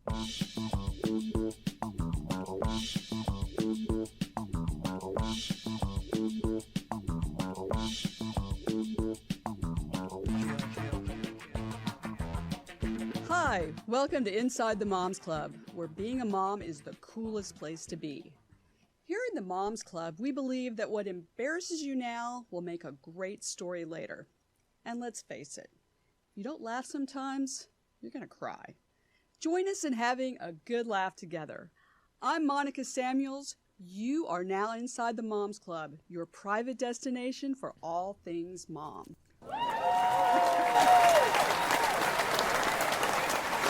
Hi, welcome to Inside the Moms Club, where being a mom is the coolest place to be. Here in the Moms Club, we believe that what embarrasses you now will make a great story later. And let's face it, if you don't laugh sometimes, you're going to cry. Join us in having a good laugh together. I'm Monica Samuels. You are now inside the Moms Club, your private destination for all things mom.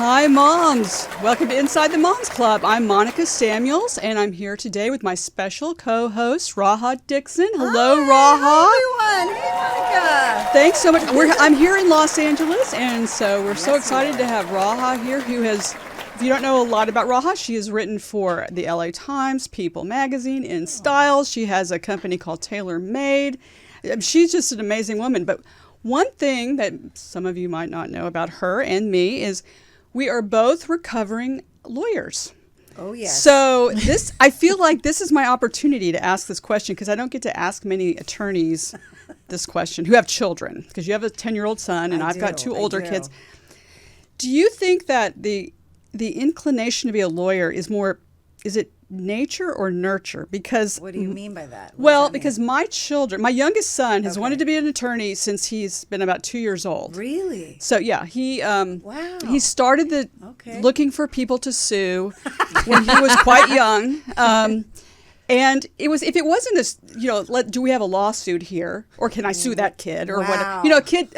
Hi, moms. Welcome to Inside the Moms Club. I'm Monica Samuels, and I'm here today with my special co-host, Raha Dixon. Hello, Raha. Hi, everyone. Hey, Monica. Thanks so much. I'm here in Los Angeles, and so we're so excited to have Raha here, who has, if you don't know a lot about Raha, she has written for the LA Times, People Magazine, In Style. She has a company called Tailor Made. She's just an amazing woman. But one thing that some of you might not know about her and me is we are both recovering lawyers. Oh, yes. So I feel like this is my opportunity to ask this question because I don't get to ask many attorneys this question who have children, because you have a 10-year-old son and I've got two older kids. Do you think that the inclination to be a lawyer is it nature or nurture? Because what do you mean by that? Because my youngest son has wanted to be an attorney since he's been about 2 years old. Really? So yeah, he started looking for people to sue when he was quite young. And if it wasn't do we have a lawsuit here, or can I sue that kid, or what? A kid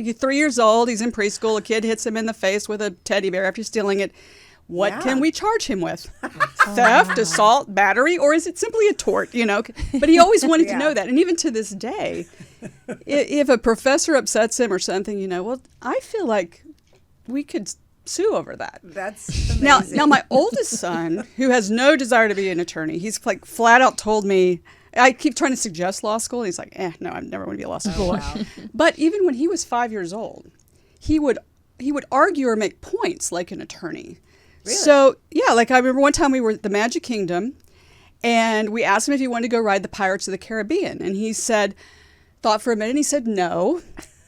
you're 3 years old, he's in preschool, a kid hits him in the face with a teddy bear after stealing it. What can we charge him with? Theft, assault, battery, or is it simply a tort, But he always wanted to know that. And even to this day, if a professor upsets him or something, I feel like we could sue over that. That's amazing. Now my oldest son, who has no desire to be an attorney, he's like flat out told me, I keep trying to suggest law school. And he's like, no, I never want to be a law school. Wow. But even when he was 5 years old, he would argue or make points like an attorney. Really? So, yeah, like I remember one time we were at the Magic Kingdom and we asked him if he wanted to go ride the Pirates of the Caribbean. And he thought for a minute, and he said, no,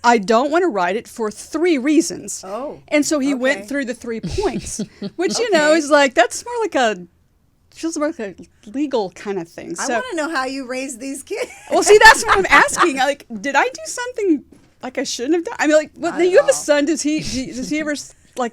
I don't want to ride it for 3 reasons. Oh. And so he went through the 3 points, which, is like, that's more like feels more like a legal kind of thing. I want to know how you raise these kids. Well, see, that's what I'm asking. Like, did I do something like I shouldn't have done? I mean, like, now you have a son. Does he ever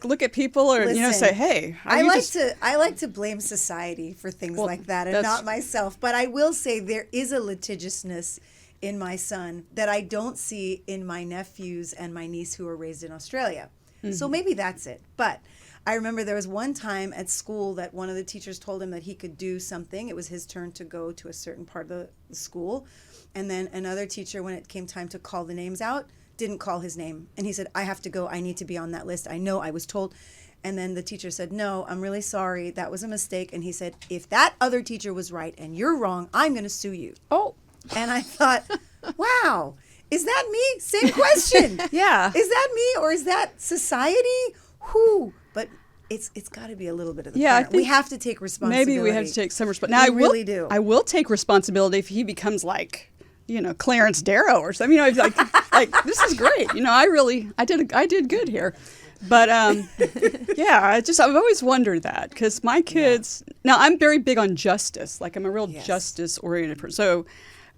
look at people or say, hey? I like to blame society for things like that and not myself. But I will say there is a litigiousness in my son that I don't see in my nephews and my niece who were raised in Australia. Mm-hmm. So maybe that's it. But I remember there was one time at school that one of the teachers told him that he could do something. It was his turn to go to a certain part of the school. And then another teacher, when it came time to call the names out, didn't call his name. And he said, I have to go. I need to be on that list. I know I was told. And then the teacher said, no, I'm really sorry. That was a mistake. And he said, if that other teacher was right and you're wrong, I'm going to sue you. Oh. And I thought, wow, is that me? Same question. Yeah. Is that me or is that society? Who? But it's got to be a little bit of the parent. We have to take responsibility. Maybe we have to take some responsibility. Now, I really do. I will take responsibility if he becomes like, Clarence Darrow or something. Like this is great. I did good here. But I've always wondered that because my kids. Yeah. Now I'm very big on justice. Like I'm a real justice oriented person. So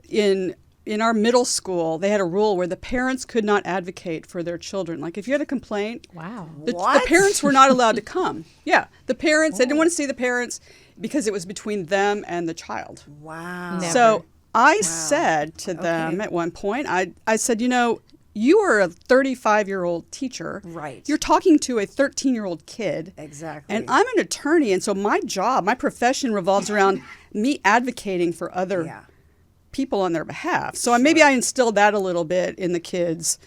in our middle school, they had a rule where the parents could not advocate for their children. Like if you had a complaint, the parents were not allowed to come. Yeah, the parents. They didn't want to see the parents because it was between them and the child. Wow. Never. So I said to them at one point, I said, you are a 35-year-old teacher. Right. You're talking to a 13-year-old kid. Exactly. And I'm an attorney, and so my profession revolves around me advocating for other people on their behalf. So maybe I instilled that a little bit in the kids.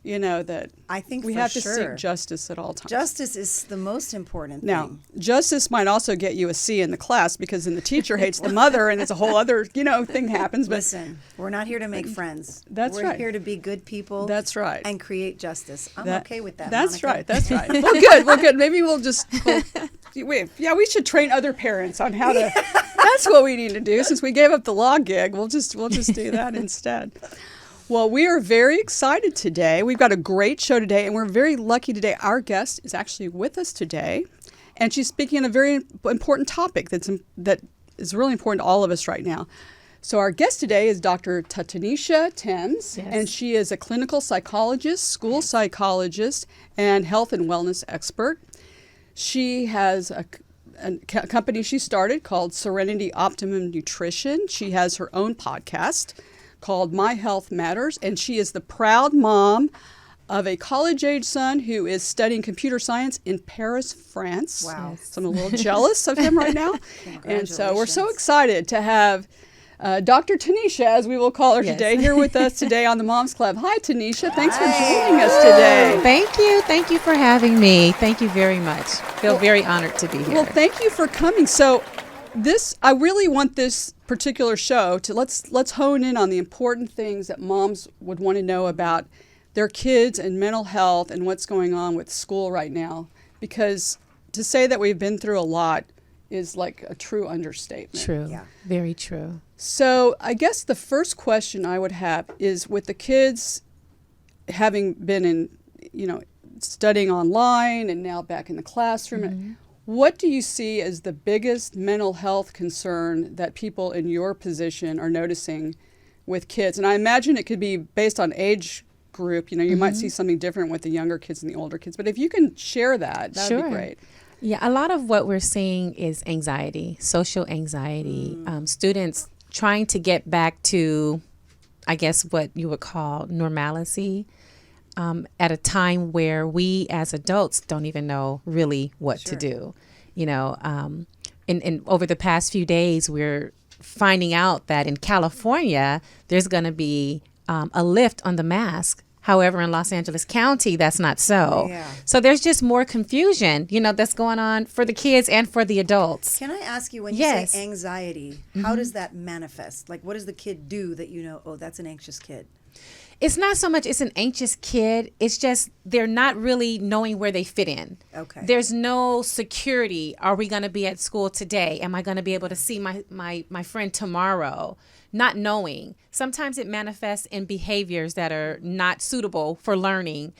that I think we for have to sure. seek justice at all times. Justice is the most important Now, thing. justice might also get you a C in the class because then the teacher hates the mother and it's a whole other, thing happens. But Listen, we're not here to make friends. That's we're right. Here to be good people. That's right. And create justice. I'm okay with that, That's Monica. right. That's right. Well, good. Maybe we should train other parents on how to. That's what we need to do. Since we gave up the law gig, we'll just do that instead. Well, we are very excited today. We've got a great show today, and we're very lucky today. Our guest is actually with us today, and she's speaking on a very important topic that is really important to all of us right now. So our guest today is Dr. Ta-Taneisha Thames, Yes. and she is a clinical psychologist, school psychologist, and health and wellness expert. She has a company she started called Serenity Optimum Nutrition. She has her own podcast called My Health Matters, and she is the proud mom of a college-age son who is studying computer science in Paris, France. Wow. So I'm a little jealous of him right now. And so we're so excited to have Dr. Taneisha, as we will call her today, here with us today on the Moms Club. Hi, Taneisha. Thanks for joining us today. Thank you. Thank you for having me. Thank you very much. Feel very honored to be here. Well, thank you for coming. So I really want this particular show to let's hone in on the important things that moms would want to know about their kids and mental health and what's going on with school right now. Because to say that we've been through a lot is like a true understatement. True. Yeah. Very true. So I guess the first question I would have is, with the kids having been in, studying online and now back in the classroom, what do you see as the biggest mental health concern that people in your position are noticing with kids? And I imagine it could be based on age group. You might see something different with the younger kids and the older kids. But if you can share that would be great. Yeah, a lot of what we're seeing is anxiety, social anxiety. Students trying to get back to, I guess, what you would call normalcy at a time where we as adults don't even know really what to do. And over the past few days, we're finding out that in California, there's going to be a lift on the mask. However, in Los Angeles County, that's not so. Yeah. So there's just more confusion, that's going on for the kids and for the adults. Can I ask you, when you say anxiety, how does that manifest? Like, what does the kid do that that's an anxious kid? It's not so much it's an anxious kid. It's just they're not really knowing where they fit in. Okay. There's no security. Are we going to be at school today? Am I going to be able to see my friend tomorrow? Not knowing. Sometimes it manifests in behaviors that are not suitable for learning,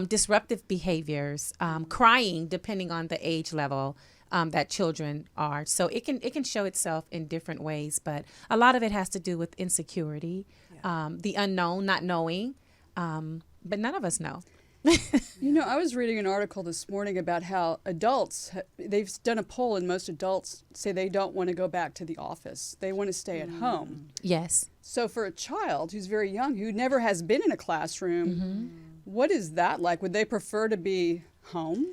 disruptive behaviors, crying, depending on the age level that children are. So it can show itself in different ways, but a lot of it has to do with insecurity, the unknown, not knowing, but none of us know. I was reading an article this morning about how adults, they've done a poll, and most adults say they don't want to go back to the office. They want to stay at home. Yes. So for a child who's very young, who never has been in a classroom, what is that like? Would they prefer to be home?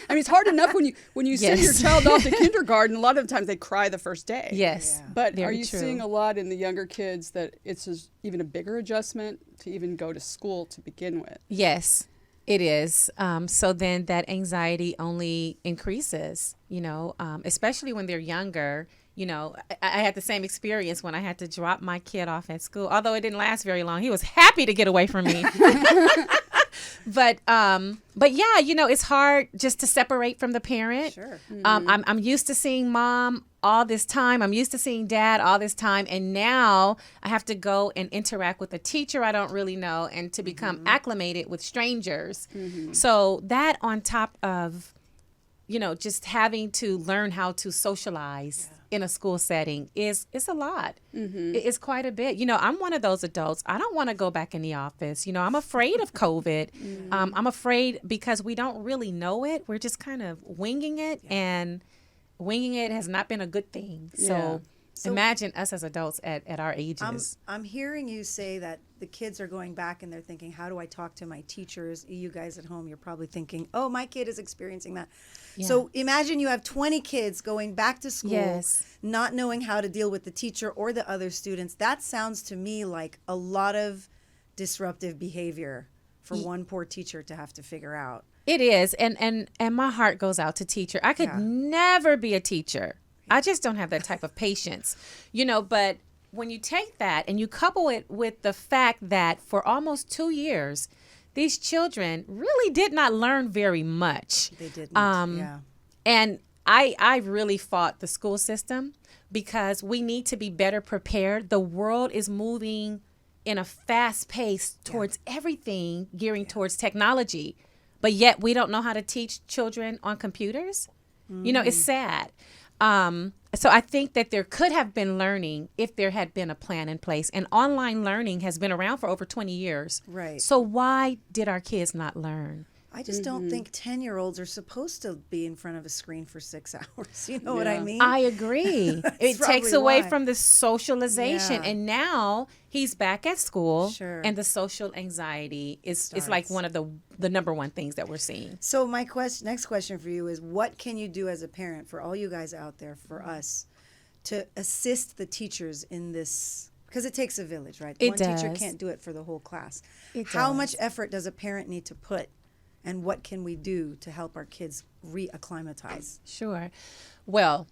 It's hard enough when you send your child off to kindergarten. A lot of times they cry the first day. Yes. Yeah. But Very are you true. seeing a lot in the younger kids that it's even a bigger adjustment to even go to school to begin with? Yes, it is. So then that anxiety only increases, especially when they're younger. I had the same experience when I had to drop my kid off at school, although it didn't last very long. He was happy to get away from me. But yeah, it's hard just to separate from the parent. Sure. I'm used to seeing mom all this time. I'm used to seeing dad all this time. And now I have to go and interact with a teacher I don't really know and to become acclimated with strangers. So that on top of, just having to learn how to socialize in a school setting it's a lot. It's quite a bit. I'm one of those adults. I don't want to go back in the office. I'm afraid of COVID. I'm afraid because we don't really know it. We're just kind of winging it, and winging it has not been a good thing. So imagine us as adults at our ages. I'm hearing you say that the kids are going back and they're thinking, how do I talk to my teachers? You guys at home, you're probably thinking, oh, my kid is experiencing that. Yeah. So imagine you have 20 kids going back to school, Yes. not knowing how to deal with the teacher or the other students. That sounds to me like a lot of disruptive behavior for one poor teacher to have to figure out. It is. And my heart goes out to teacher. I could never be a teacher. I just don't have that type of patience, but when you take that and you couple it with the fact that for almost 2 years, these children really did not learn very much. They didn't, And I really fought the school system because we need to be better prepared. The world is moving in a fast pace towards everything gearing towards technology, but yet we don't know how to teach children on computers. It's sad. So I think that there could have been learning if there had been a plan in place. And online learning has been around for over 20 years. Right. So why did our kids not learn? I just don't think 10-year-olds are supposed to be in front of a screen for 6 hours. You know what I mean? I agree. It takes away from the socialization. Yeah. And now he's back at school. Sure. And the social anxiety is like one of the number one things that we're seeing. So my next question for you is, what can you do as a parent, for all you guys out there, for us, to assist the teachers in this? Because it takes a village, right? It One does. teacher can't do it for the whole class. How How much effort does a parent need to put? And what can we do to help our kids reacclimatize? Sure. Well,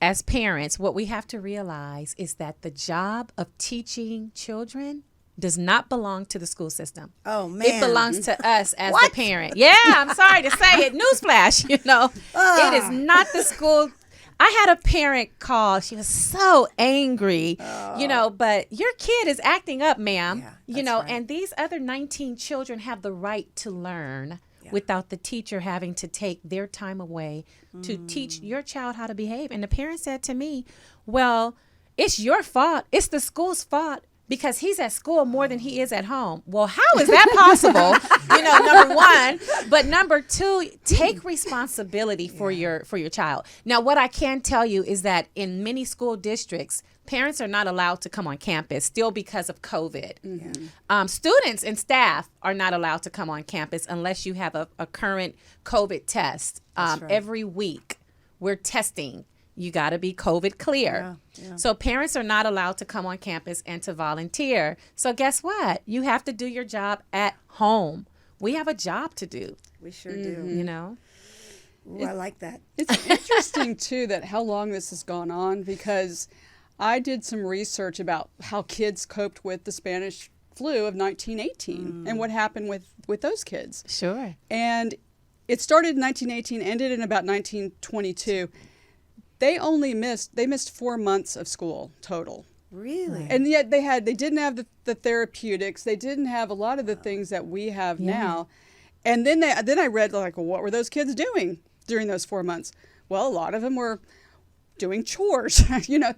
as parents, what we have to realize is that the job of teaching children does not belong to the school system. Oh, man. It belongs to us as the parent. Yeah, I'm sorry to say it. Newsflash, It is not the school. I had a parent call. She was so angry, but your kid is acting up, ma'am. Yeah, right. And these other 19 children have the right to learn without the teacher having to take their time away to teach your child how to behave. And the parent said to me, well, it's your fault. It's the school's fault because he's at school more than he is at home. Well, how is that possible? Number one. But number two, take responsibility for your child. Now, what I can tell you is that in many school districts, parents are not allowed to come on campus still because of COVID. Students and staff are not allowed to come on campus unless you have a current COVID test. Right. Every week, we're testing. You got to be COVID clear. So parents are not allowed to come on campus and to volunteer. So guess what? You have to do your job at home. We have a job to do. We sure do. Ooh, I like that. It's interesting, too, that how long this has gone on, because I did some research about how kids coped with the Spanish flu of 1918 and what happened with those kids. Sure. And it started in 1918, ended in about 1922. They missed 4 months of school total. Really? And yet they didn't have the therapeutics. They didn't have a lot of the things that we have now. And then I read, well, what were those kids doing during those 4 months? Well, a lot of them were doing chores,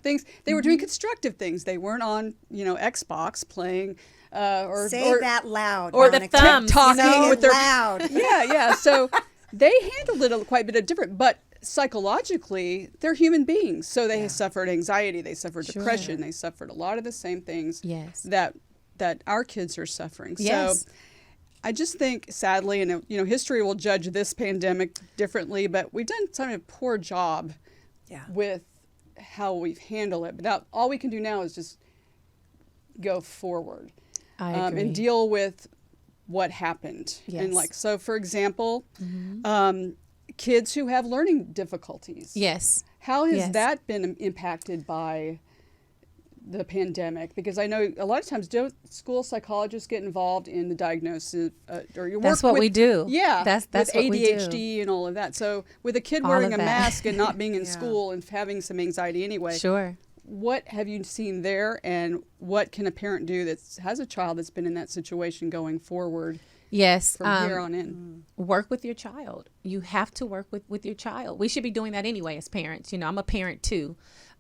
things. They were doing constructive things. They weren't on, Xbox playing or that loud. Or the thumbs, talking with their loud. Yeah. So they handled it quite a bit different, but psychologically, they're human beings. So they suffered anxiety, they suffered depression, they suffered a lot of the same things that our kids are suffering. Yes. So I just think, sadly, and history will judge this pandemic differently, but we've done such a poor job with how we've handled it. But now, all we can do now is just go forward and deal with what happened. Yes. And so for example, kids who have learning difficulties. Yes. How has that been impacted by the pandemic? Because I know a lot of times don't school psychologists get involved in the diagnosis or you work That's what with, we do. Yeah. That's with what we do. ADHD and all of that. So with a kid All wearing of a that. mask and not being in school and having some anxiety anyway. Sure. What have you seen there, and what can a parent do that has a child that's been in that situation going forward? Yes. From here on in. Work with your child. You have to work with your child. We should be doing that anyway as parents. I'm a parent too.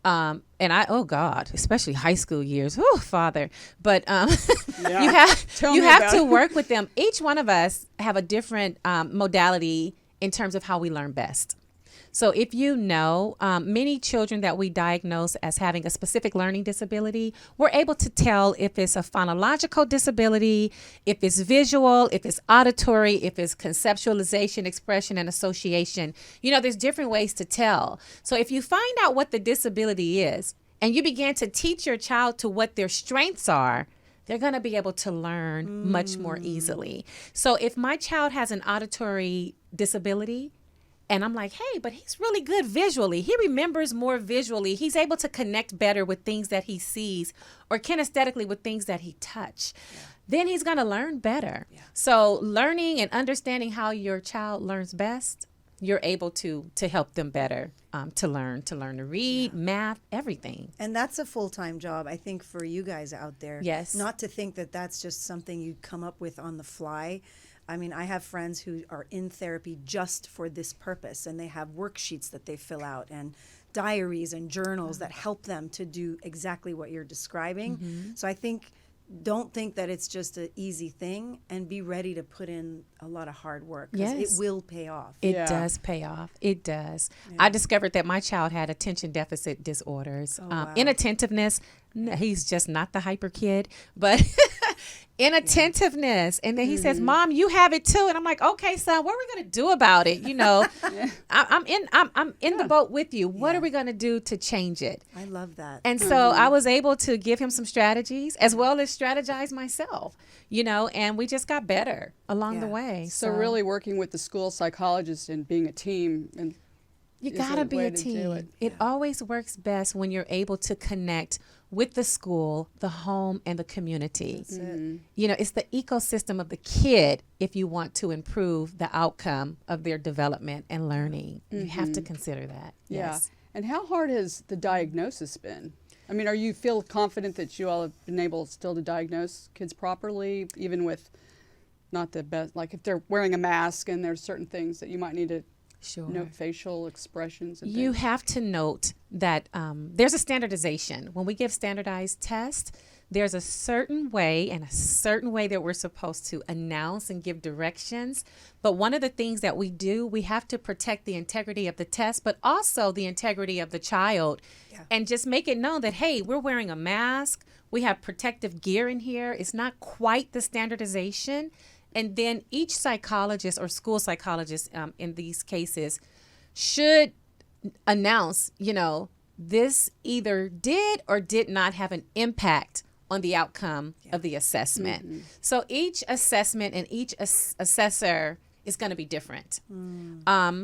And oh God, especially high school years. Oh, Father. But you have to work with them. Each one of us have a different modality in terms of how we learn best. So if many children that we diagnose as having a specific learning disability, we're able to tell if it's a phonological disability, if it's visual, if it's auditory, if it's conceptualization, expression, and association. There's different ways to tell. So if you find out what the disability is and you begin to teach your child to what their strengths are, they're going to be able to learn much more easily. So if my child has an auditory disability, and I'm like, hey, but he's really good visually. He remembers more visually. He's able to connect better with things that he sees, or kinesthetically with things that he touch. Yeah. Then he's going to learn better. Yeah. So learning and understanding how your child learns best, you're able to help them better to learn to read, math, everything. And that's a full-time job, I think, for you guys out there. Yes. Not to think that that's just something you come up with on the fly. I mean, I have friends who are in therapy just for this purpose, and they have worksheets that they fill out and diaries and journals that help them to do exactly what you're describing. Mm-hmm. So I think, don't think that it's just an easy thing, and be ready to put in a lot of hard work, because it will pay off. It does pay off. It does. Yeah. I discovered that my child had attention deficit disorders. Wow. Inattentiveness, he's just not the hyper kid, but inattentiveness. And then he says, Mom, you have it too. And I'm like, okay, son, what are we going to do about it? You know, I'm in the boat with you. What are we going to do to change it? I love that. And so I was able to give him some strategies, as well as strategize myself, you know, and we just got better along the way. So really working with the school psychologist and being a team, and you gotta be a team. It always works best when you're able to connect with the school, the home, and the community. That's it. You know, it's the ecosystem of the kid if you want to improve the outcome of their development and learning. You have to consider that. Yeah. Yes. And how hard has the diagnosis been? I mean, are you feel confident that you all have been able still to diagnose kids properly, even with not the best, like if they're wearing a mask and there's certain things that you might need to note facial expressions and you things? have to note that there's a standardization. When we give standardized tests, there's a certain way that we're supposed to announce and give directions. But one of the things that we do, we have to protect the integrity of the test, but also the integrity of the child, and just make it known that, hey, we're wearing a mask. We have protective gear in here. It's not quite the standardization. And then each psychologist or school psychologist in these cases should announce, you know, this either did or did not have an impact on the outcome of the assessment. So each assessment and each assessor is going to be different.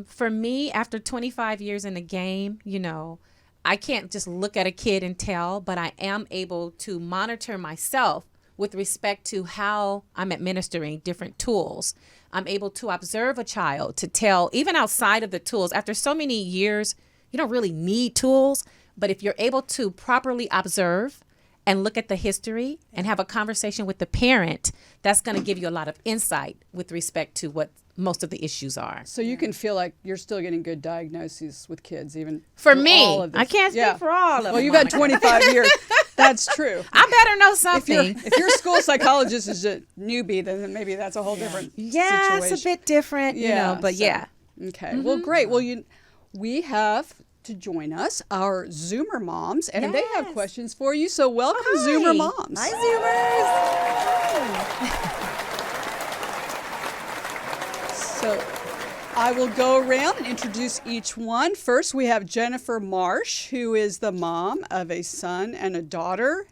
For me, after 25 years in the game, you know, I can't just look at a kid and tell, but I am able to monitor myself with respect to how I'm administering different tools. I'm able to observe a child to tell, even outside of the tools. After so many years, you don't really need tools, but if you're able to properly observe and look at the history and have a conversation with the parent, that's going to give you a lot of insight with respect to what most of the issues are. So you can feel like you're still getting good diagnoses with kids, even for me. All of this. I can't speak for all of them. Well, you've had 25 years. That's true. I better know something. If your school psychologist is a newbie, then maybe that's a whole different situation. It's a bit different, you know, but Okay. Well, great. Well, we have to join us our Zoomer moms, and they have questions for you. So welcome, Zoomer moms. Hi, Zoomers. So I will go around and introduce each one. First, we have Jennifer Marsh, who is the mom of a son and a daughter,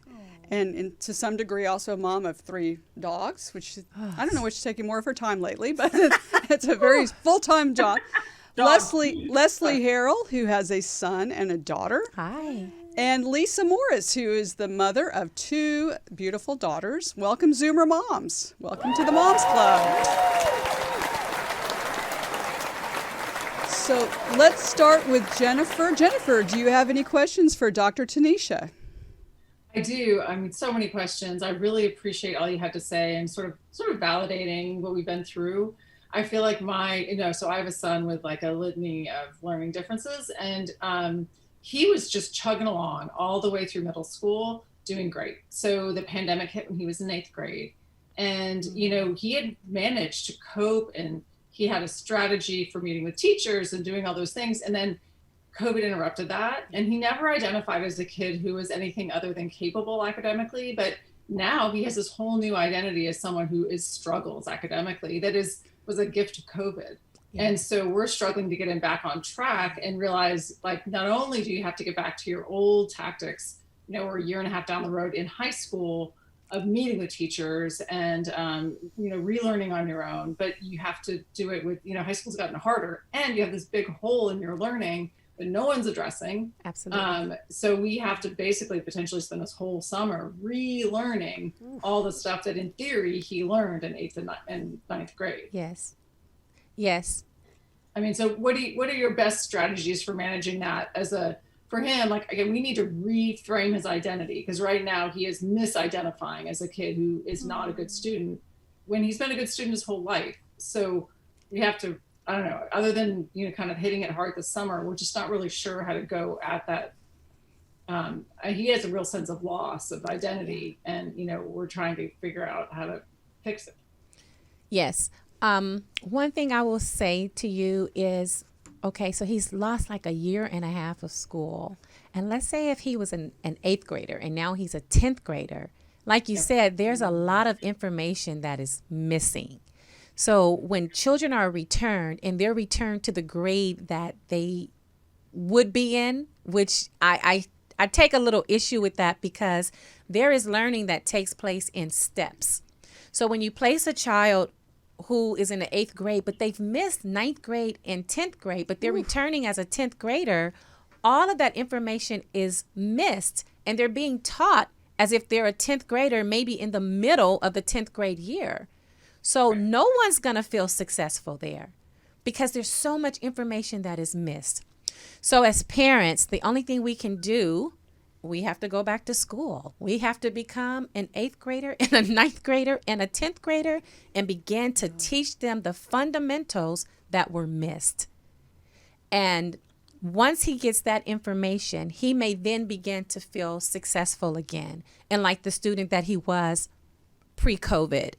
and to some degree also a mom of 3 dogs, which I don't know which is taking more of her time lately, but it's a very full-time job. Leslie Harrell, who has a son and a daughter. Hi. And Lisa Morris, who is the mother of 2 beautiful daughters. Welcome, Zoomer moms. Welcome to the Moms Club. So let's start with Jennifer. Jennifer, do you have any questions for Dr. Taneisha? I do. I mean, so many questions. I really appreciate all you had to say and sort of validating what we've been through. I feel like so I have a son with like a litany of learning differences, and he was just chugging along all the way through middle school, doing great. So the pandemic hit when he was in 8th grade, and, you know, he had managed to cope, and he had a strategy for meeting with teachers and doing all those things. And then COVID interrupted that. And he never identified as a kid who was anything other than capable academically. But now he has this whole new identity as someone who struggles academically. That was a gift of COVID. Yeah. And so we're struggling to get him back on track and realize, like, not only do you have to get back to your old tactics, you know, we're a year and a half down the road in high school of meeting with teachers and, relearning on your own, but you have to do it with, high school's gotten harder and you have this big hole in your learning that no one's addressing. Absolutely. So we have to basically potentially spend this whole summer relearning all the stuff that in theory he learned in 8th and 9th grade. Yes. Yes. I mean, so what are your best strategies for managing that for him, like, again, we need to reframe his identity, because right now he is misidentifying as a kid who is not a good student when he's been a good student his whole life. So we have to, I don't know, other than, kind of hitting it hard this summer, we're just not really sure how to go at that. He has a real sense of loss of identity, and, we're trying to figure out how to fix it. Yes. One thing I will say to you is, okay, so he's lost like a year and a half of school. And let's say if he was an 8th grader and now he's a 10th grader, like you said, there's a lot of information that is missing. So when children are returned and they're returned to the grade that they would be in, which I take a little issue with that, because there is learning that takes place in steps. So when you place a child who is in the 8th grade, but they've missed 9th grade and 10th grade, but they're returning as a 10th grader, all of that information is missed, and they're being taught as if they're a 10th grader, maybe in the middle of the 10th grade year. So no one's going to feel successful there because there's so much information that is missed. So as parents, the only thing we can do, we have to go back to school. We have to become an 8th grader and a 9th grader and a 10th grader and begin to teach them the fundamentals that were missed. And once he gets that information, he may then begin to feel successful again. And like the student that he was pre-COVID,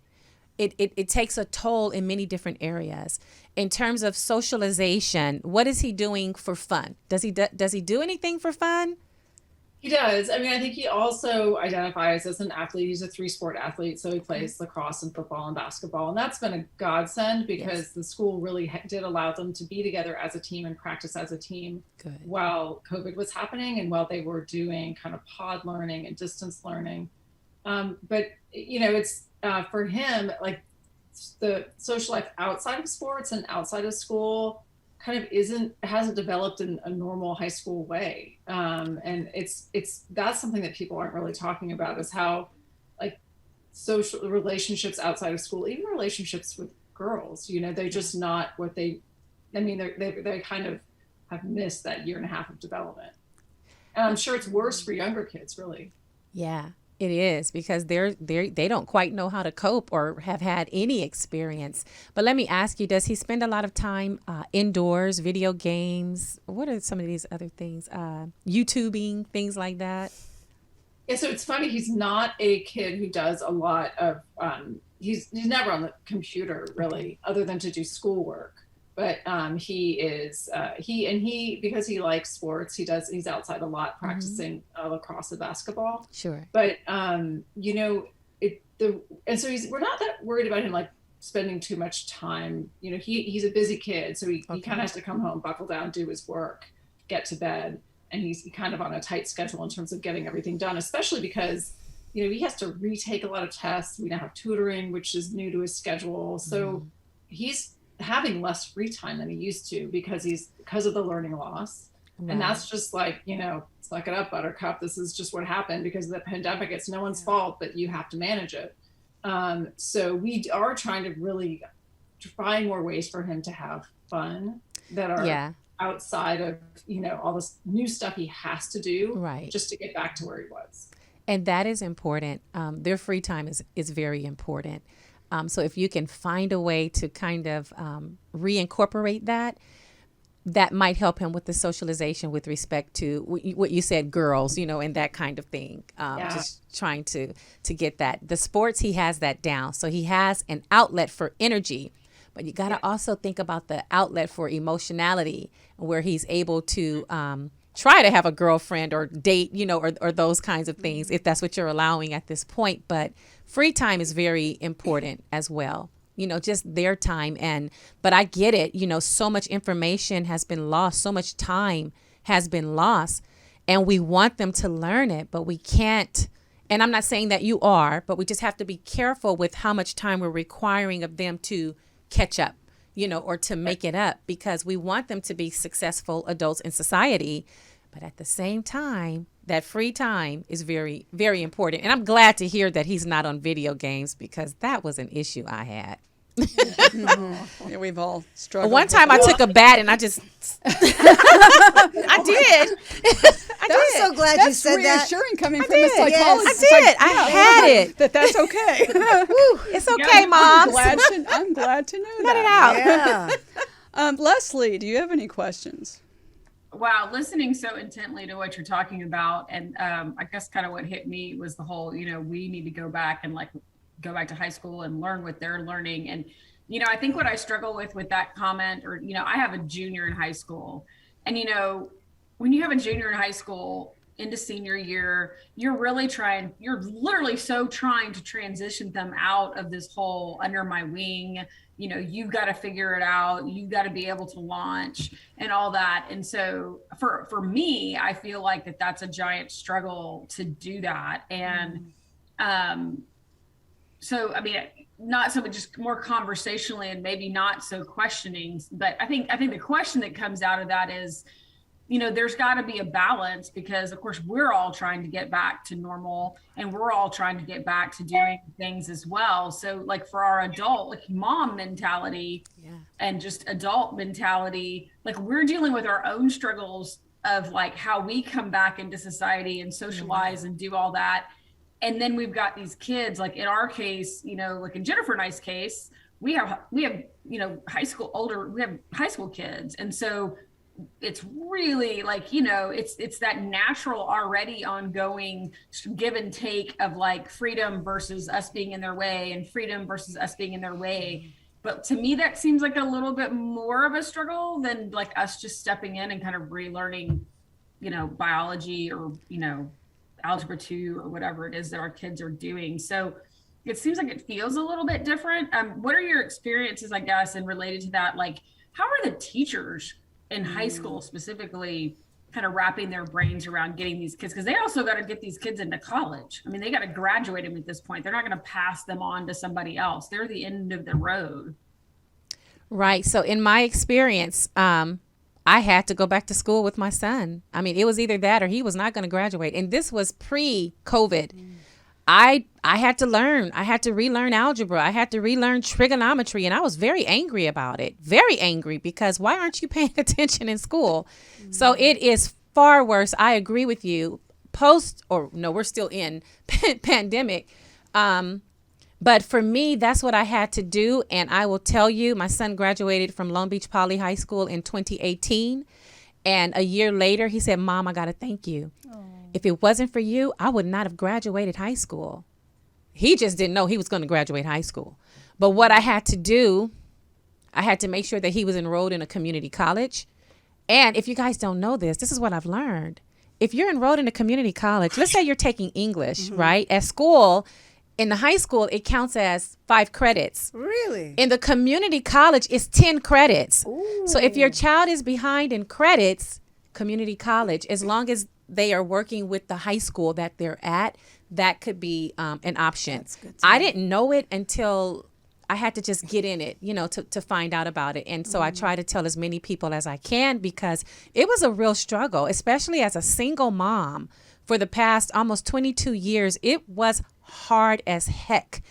it takes a toll in many different areas. In terms of socialization, what is he doing for fun? Does he do anything for fun? He does. I mean, I think he also identifies as an athlete. He's a 3-sport athlete. So he plays lacrosse and football and basketball. And that's been a godsend, because the school really did allow them to be together as a team and practice as a team while COVID was happening and while they were doing kind of pod learning and distance learning. But, it's for him, like the social life outside of sports and outside of school kind of hasn't developed in a normal high school way. And that's something that people aren't really talking about, is how, like, social relationships outside of school, even relationships with girls, they're just not what they kind of have missed that year and a half of development. And I'm sure it's worse for younger kids, really. Yeah. It is, because they don't quite know how to cope or have had any experience. But let me ask you, does he spend a lot of time indoors, video games? What are some of these other things? YouTubing, things like that? Yeah, so it's funny. He's not a kid who does a lot of, he's never on the computer really, other than to do schoolwork. But he is, because he likes sports, he's outside a lot practicing lacrosse and basketball. Sure. But, and so we're not that worried about him, like, spending too much time. He's a busy kid, so he kind of has to come home, buckle down, do his work, get to bed. And he's kind of on a tight schedule in terms of getting everything done, especially because, he has to retake a lot of tests. We now have tutoring, which is new to his schedule. So he's having less free time than he used to because of the learning loss. Right. And that's just like, suck it up, buttercup. This is just what happened because of the pandemic. It's no one's fault, but you have to manage it. So we are trying to really find more ways for him to have fun that are outside of, all this new stuff he has to do just to get back to where he was. And that is important. Their free time is very important. So if you can find a way to kind of reincorporate that might help him with the socialization with respect to what you said, girls, and that kind of thing. Just trying to get that. The sports, he has that down. So he has an outlet for energy. But you got to also think about the outlet for emotionality, where he's able to try to have a girlfriend or date, or those kinds of things, if that's what you're allowing at this point. But free time is very important as well, just their time. But I get it, so much information has been lost, so much time has been lost, and we want them to learn it, but we can't And I'm not saying that you are, but we just have to be careful with how much time we're requiring of them to catch up, or to make it up, because we want them to be successful adults in society. But at the same time, that free time is very, very important. And I'm glad to hear that he's not on video games, because that was an issue I had. Yeah, we've all struggled. One time I took a bat and I just, I did. I'm so glad you said that. That's reassuring coming from a psychologist. I did. I had it. That's okay. It's okay, Mom. I'm glad to know Let that. it out. Yeah. Leslie, do you have any questions? Wow, listening so intently to what you're talking about, and I guess kind of what hit me was the whole, we need to go back and go back to high school and learn what they're learning. And, I think what I struggle with that comment, or, I have a junior in high school, and, when you have a junior in high school into senior year, you're literally so trying to transition them out of this whole under my wing, you've got to figure it out. You've got to be able to launch and all that. And so for me, I feel like that's a giant struggle to do that. And, so, I mean, not so much, just more conversationally and maybe not so questioning, but I think the question that comes out of that is, there's got to be a balance, because of course we're all trying to get back to normal, and we're all trying to get back to doing things as well. So like for our adult, mom mentality and just adult mentality, we're dealing with our own struggles of how we come back into society and socialize and do all that. And then we've got these kids, in our case, in Jennifer and I's case, we have high school kids. And so it's really it's that natural already ongoing give and take of freedom versus us being in their way, and freedom versus us being in their way. But to me, that seems like a little bit more of a struggle than us just stepping in and kind of relearning, biology or, algebra 2 or whatever it is that our kids are doing. So it seems like it feels a little bit different. What are your experiences, I guess, and related to that, how are the teachers in high school specifically kind of wrapping their brains around getting these kids? Because they also got to get these kids into college. I mean, they got to graduate them at this point. They're not going to pass them on to somebody else. They're the end of the road. Right. So in my experience, I had to go back to school with my son. I mean, it was either that or he was not going to graduate. And this was pre-COVID. I had to learn. I had to relearn algebra. I had to relearn trigonometry. And I was very angry about it. Very angry, because why aren't you paying attention in school? So it is far worse. I agree with you. We're still in pandemic. But for me, that's what I had to do. And I will tell you, my son graduated from Long Beach Poly High School in 2018. And a year later, he said, Mom, I got to thank you. Aww. If it wasn't for you, I would not have graduated high school. He just didn't know he was going to graduate high school. But what I had to do, I had to make sure that he was enrolled in a community college. And if you guys don't know this is what I've learned. If you're enrolled in a community college, let's say you're taking English, right? At school, in the high school, it counts as 5 credits. Really? In the community college, it's 10 credits. Ooh. So if your child is behind in credits, community college, as long as they are working with the high school that they're at, that could be an option. That's good. I didn't know it until I had to just get in it, to find out about it. And so I try to tell as many people as I can, because it was a real struggle, especially as a single mom for the past almost 22 years. It was hard as heck.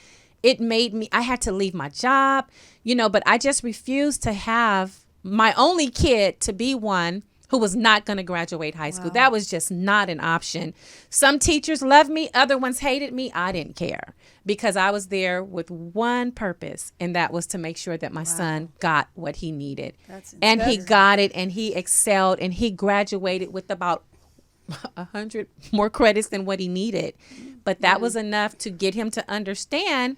It made me, I had to leave my job, but I just refused to have my only kid to be one who was not going to graduate high school. Wow. That was just not an option. Some teachers loved me. Other ones hated me. I didn't care, because I was there with one purpose, and that was to make sure that my son got what he needed. And he got it, and he excelled, and he graduated with about 100 more credits than what he needed. But that was enough to get him to understand,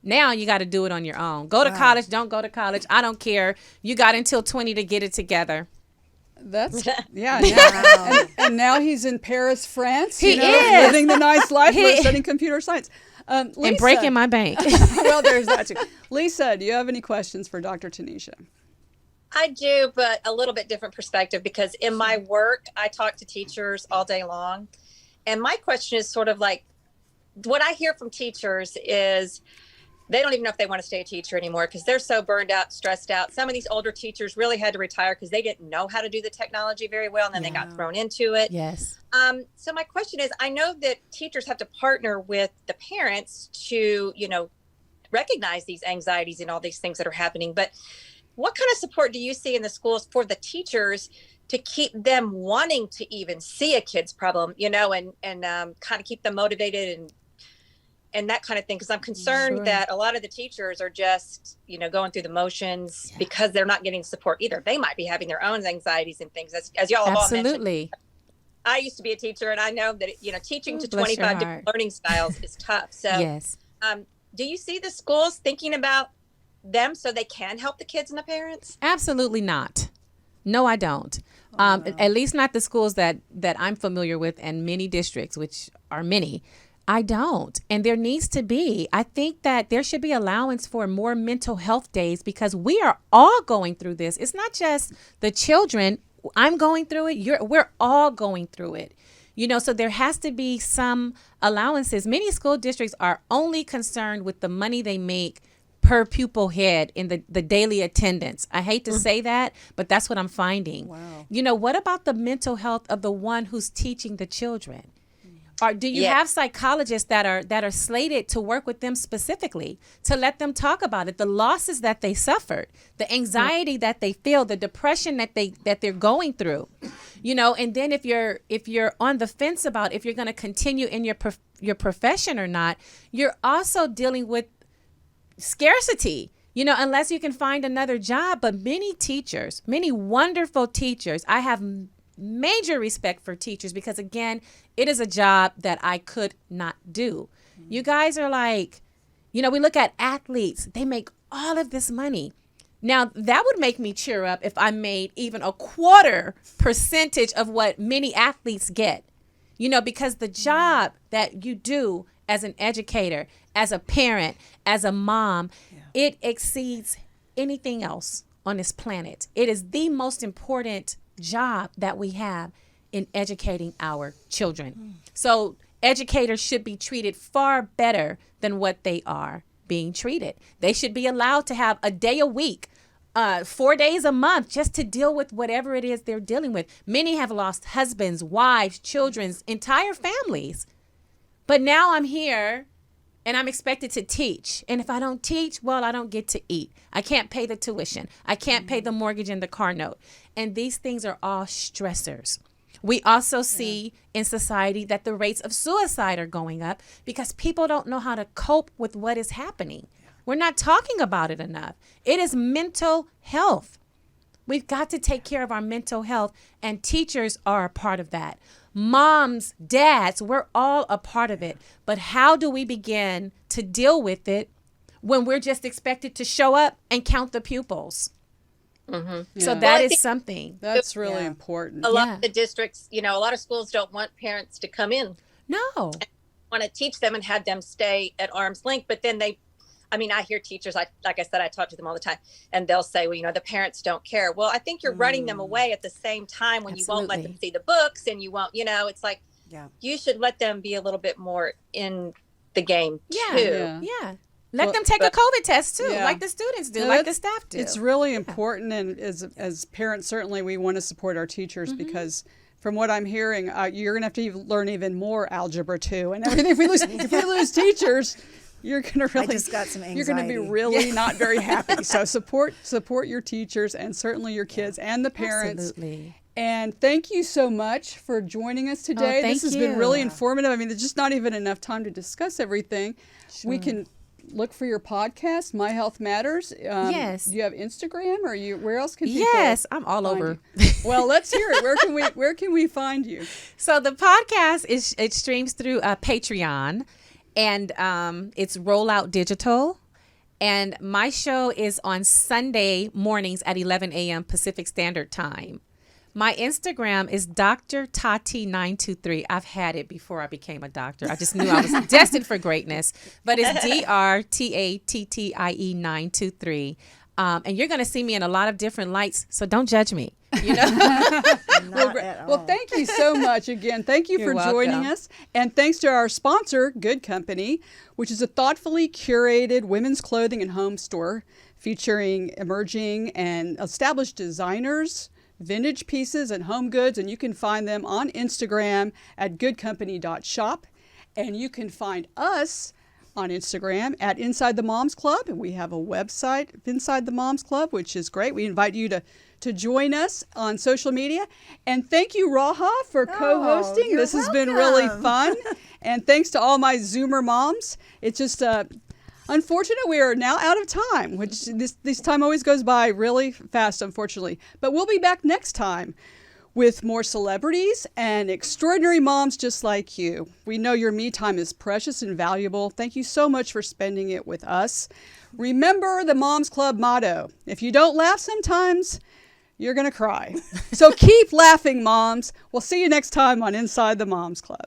now you got to do it on your own. Go to college, don't go to college. I don't care. You got until 20 to get it together. That's now, and now he's in Paris, France. He is living the nice life, studying computer science, Lisa, and breaking my bank. Well, there's that too. Lisa, do you have any questions for Dr. Taneisha? I do, but a little bit different perspective, because in my work, I talk to teachers all day long. And my question is sort of what I hear from teachers is they don't even know if they want to stay a teacher anymore because they're so burned out, stressed out. Some of these older teachers really had to retire because they didn't know how to do the technology very well, and then they got thrown into it. Yes. So my question is, I know that teachers have to partner with the parents to, recognize these anxieties and all these things that are happening. But what kind of support do you see in the schools for the teachers to keep them wanting to even see a kid's problem, and kind of keep them motivated and that kind of thing? Because I'm concerned that a lot of the teachers are just, going through the motions because they're not getting support either. They might be having their own anxieties and things, as y'all have all mentioned. I used to be a teacher, and I know that, teaching to 25 different learning styles is tough. So yes. Do you see the schools thinking about them so they can help the kids and the parents? Absolutely not. No, I don't. At least not the schools that I'm familiar with, and many districts, which are many. I don't. And there needs to be. I think that there should be allowance for more mental health days because we are all going through this. It's not just the children. I'm going through it. We're all going through it. So there has to be some allowances. Many school districts are only concerned with the money they make per pupil head in the daily attendance. I hate to say that, but that's what I'm finding. Wow. What about the mental health of the one who's teaching the children? Or do you have psychologists that are slated to work with them specifically to let them talk about it, the losses that they suffered, the anxiety that they feel, the depression that they're going through, and then if you're on the fence about if you're going to continue in your profession or not, you're also dealing with scarcity, unless you can find another job. But many teachers, many wonderful teachers, I have major respect for teachers because, again, it is a job that I could not do. You guys are like, we look at athletes. They make all of this money. Now, that would make me cheer up if I made even a 1/4% of what many athletes get, because the job that you do as an educator, as a parent, as a mom, it exceeds anything else on this planet. It is the most important job that we have in educating our children. So educators should be treated far better than what they are being treated. They should be allowed to have a day a week, 4 days a month, just to deal with whatever it is they're dealing with. Many have lost husbands, wives, children's, entire families. But now I'm here and I'm expected to teach. And if I don't teach, well, I don't get to eat. I can't pay the tuition. I can't pay the mortgage and the car note. And these things are all stressors. We also see in society that the rates of suicide are going up because people don't know how to cope with what is happening. We're not talking about it enough. It is mental health. We've got to take care of our mental health, and teachers are a part of that. Moms, dads, we're all a part of it. But how do we begin to deal with it when we're just expected to show up and count the pupils? So that is something. That's really important. A lot of the districts, a lot of schools don't want parents to come in. No. Want to teach them and have them stay at arm's length. But then I hear teachers, like I said, I talk to them all the time, and they'll say, well, the parents don't care. Well, I think you're running them away at the same time when you won't let them see the books and you won't, it's like, you should let them be a little bit more in the game too. Yeah. Let them take a COVID test too, like the students do, like the staff do. It's really important, and as parents, certainly we want to support our teachers because from what I'm hearing, you're going to have to learn even more algebra too, and everything. If we lose teachers, you're going to really. I just got some anxiety. You're going to be really not very happy. So support your teachers and certainly your kids and the parents. Absolutely. And thank you so much for joining us today. This has been really informative. I mean, there's just not even enough time to discuss everything. Sure. We can look for your podcast, My Health Matters. Yes. Do you have Instagram, or where else can people? Yes, I'm all over. Well, let's hear it. Where can we find you? So the podcast it streams through Patreon, and it's Rollout Digital. And my show is on Sunday mornings at 11 a.m. Pacific Standard Time. My Instagram is Dr. Tati923. I've had it before I became a doctor. I just knew I was destined for greatness. But it's DrTaTtie923. And you're going to see me in a lot of different lights, so don't judge me. You know. Well, thank you so much again. Thank you for joining us. And thanks to our sponsor, Good Company, which is a thoughtfully curated women's clothing and home store featuring emerging and established designers, vintage pieces, and home goods. And you can find them on Instagram at goodcompany.shop. And you can find us on Instagram at Inside the Moms Club. And we have a website, Inside the Moms Club, which is great. We invite you to join us on social media. And thank you, Raha, for co-hosting. This has been really fun. And thanks to all my Zoomer moms. It's just unfortunate we are now out of time, which this time always goes by really fast, unfortunately. But we'll be back next time with more celebrities and extraordinary moms just like you. We know your me time is precious and valuable. Thank you so much for spending it with us. Remember the Moms Club motto: if you don't laugh sometimes, you're going to cry. So keep laughing, moms. We'll see you next time on Inside the Moms Club.